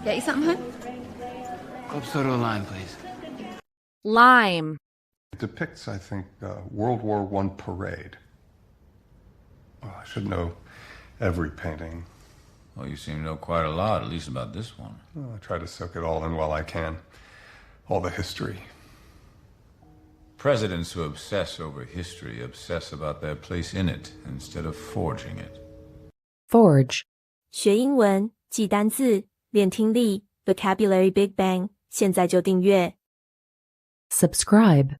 Get you something, hun? Club soda or lime, please. Lime. It depicts, I think, World War I parade. Well, I should know every painting. Well, you seem to know quite a lot, at least about this one. I try to soak it all in while I can. All the history. Presidents who obsess over history obsess about their place in it instead of forging it. Forge. 学英文，记单字，练听力 ，Vocabulary Big Bang，现在就订阅。Subscribe.